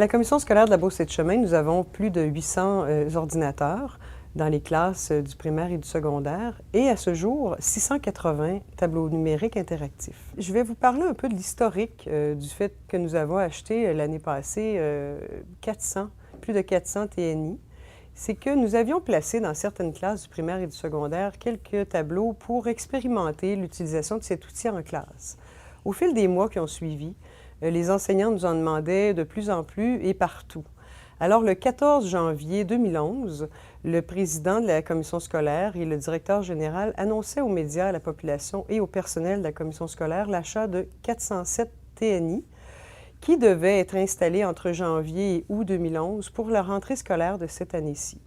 la commission scolaire de la Beauce-et-de-Chemin, nous avons plus de 800 ordinateurs dans les classes du primaire et du secondaire et à ce jour, 680 tableaux numériques interactifs. Je vais vous parler un peu de l'historique du fait que nous avons acheté l'année passée plus de 400 TNI. C'est que nous avions placé dans certaines classes du primaire et du secondaire quelques tableaux pour expérimenter l'utilisation de cet outil en classe. Au fil des mois qui ont suivi, les enseignants nous en demandaient de plus en plus et partout. Alors, le 14 janvier 2011, le président de la commission scolaire et le directeur général annonçaient aux médias, à la population et au personnel de la commission scolaire l'achat de 407 TNI qui devaient être installés entre janvier et août 2011 pour la rentrée scolaire de cette année-ci.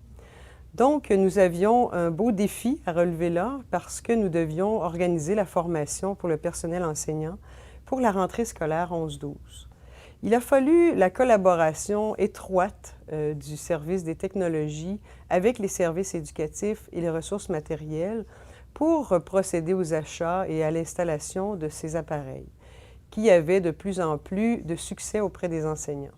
Donc, nous avions un beau défi à relever là parce que nous devions organiser la formation pour le personnel enseignant pour la rentrée scolaire 11-12. Il a fallu la collaboration étroite du service des technologies avec les services éducatifs et les ressources matérielles pour procéder aux achats et à l'installation de ces appareils, qui avaient de plus en plus de succès auprès des enseignants.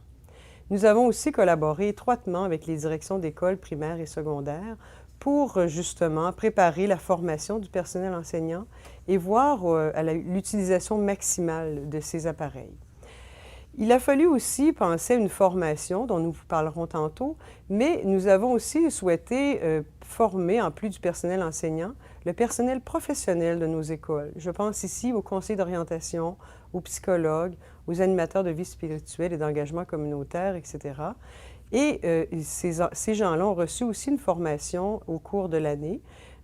Nous avons aussi collaboré étroitement avec les directions d'écoles primaires et secondaires pour justement préparer la formation du personnel enseignant et voir l'utilisation maximale de ces appareils. Il a fallu aussi penser à une formation dont nous vous parlerons tantôt, mais nous avons aussi souhaité former, en plus du personnel enseignant, le personnel professionnel de nos écoles. Je pense ici aux conseillers d'orientation, aux psychologues, aux animateurs de vie spirituelle et d'engagement communautaire, etc. Et ces gens-là ont reçu aussi une formation au cours de l'année,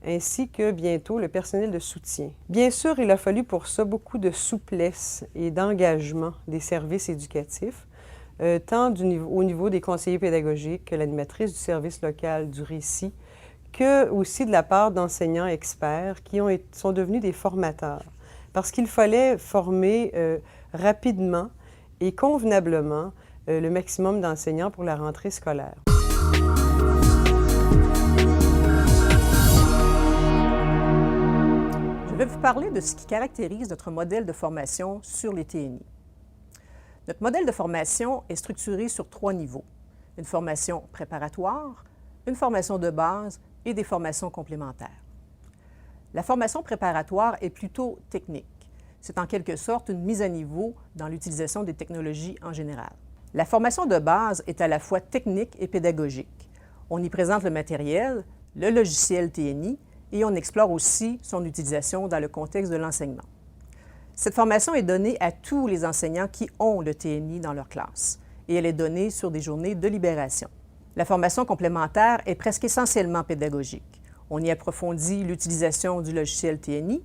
ainsi que bientôt le personnel de soutien. Bien sûr, il a fallu pour ça beaucoup de souplesse et d'engagement des services éducatifs, tant au niveau des conseillers pédagogiques que l'animatrice du service local du récit, que aussi de la part d'enseignants experts qui sont devenus des formateurs. Parce qu'il fallait former rapidement et convenablement le maximum d'enseignants pour la rentrée scolaire. Je vais vous parler de ce qui caractérise notre modèle de formation sur les TNI. Notre modèle de formation est structuré sur 3 niveaux. Une formation préparatoire, une formation de base et des formations complémentaires. La formation préparatoire est plutôt technique. C'est en quelque sorte une mise à niveau dans l'utilisation des technologies en général. La formation de base est à la fois technique et pédagogique. On y présente le matériel, le logiciel TNI, et on explore aussi son utilisation dans le contexte de l'enseignement. Cette formation est donnée à tous les enseignants qui ont le TNI dans leur classe, et elle est donnée sur des journées de libération. La formation complémentaire est presque essentiellement pédagogique. On y approfondit l'utilisation du logiciel TNI,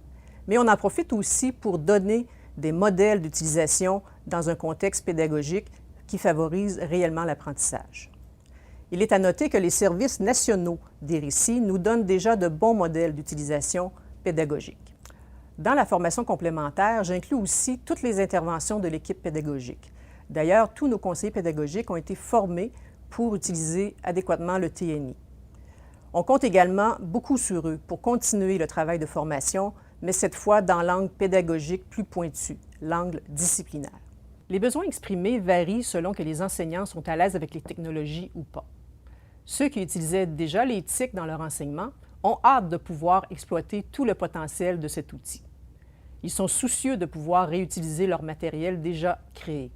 mais on en profite aussi pour donner des modèles d'utilisation dans un contexte pédagogique qui favorise réellement l'apprentissage. Il est à noter que les services nationaux des récits nous donnent déjà de bons modèles d'utilisation pédagogique. Dans la formation complémentaire, j'inclus aussi toutes les interventions de l'équipe pédagogique. D'ailleurs, tous nos conseillers pédagogiques ont été formés pour utiliser adéquatement le TNI. On compte également beaucoup sur eux pour continuer le travail de formation, mais cette fois dans l'angle pédagogique plus pointu, l'angle disciplinaire. Les besoins exprimés varient selon que les enseignants sont à l'aise avec les technologies ou pas. Ceux qui utilisaient déjà les TIC dans leur enseignement ont hâte de pouvoir exploiter tout le potentiel de cet outil. Ils sont soucieux de pouvoir réutiliser leur matériel déjà créé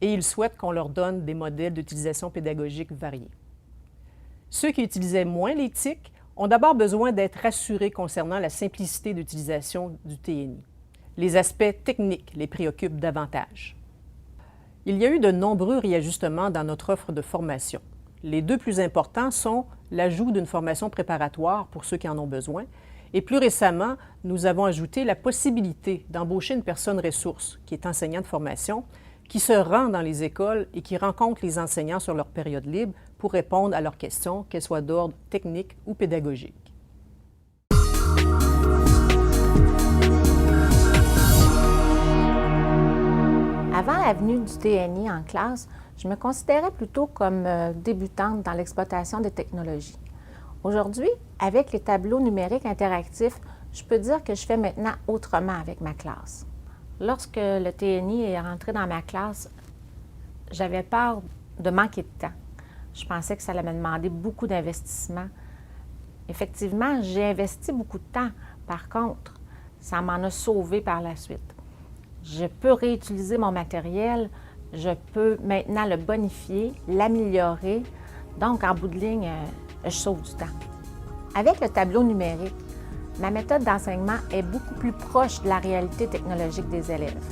et ils souhaitent qu'on leur donne des modèles d'utilisation pédagogique variés. Ceux qui utilisaient moins les TIC ont d'abord besoin d'être rassurés concernant la simplicité d'utilisation du TNI. Les aspects techniques les préoccupent davantage. Il y a eu de nombreux réajustements dans notre offre de formation. Les 2 plus importants sont l'ajout d'une formation préparatoire pour ceux qui en ont besoin et plus récemment, nous avons ajouté la possibilité d'embaucher une personne ressource qui est enseignant de formation, qui se rend dans les écoles et qui rencontre les enseignants sur leur période libre pour répondre à leurs questions, qu'elles soient d'ordre technique ou pédagogique. Avant la venue du TNI en classe, je me considérais plutôt comme débutante dans l'exploitation des technologies. Aujourd'hui, avec les tableaux numériques interactifs, je peux dire que je fais maintenant autrement avec ma classe. Lorsque le TNI est rentré dans ma classe, j'avais peur de manquer de temps. Je pensais que ça allait me demander beaucoup d'investissement. Effectivement, j'ai investi beaucoup de temps. Par contre, ça m'en a sauvé par la suite. Je peux réutiliser mon matériel, je peux maintenant le bonifier, l'améliorer. Donc, en bout de ligne, je sauve du temps. Avec le tableau numérique, ma méthode d'enseignement est beaucoup plus proche de la réalité technologique des élèves.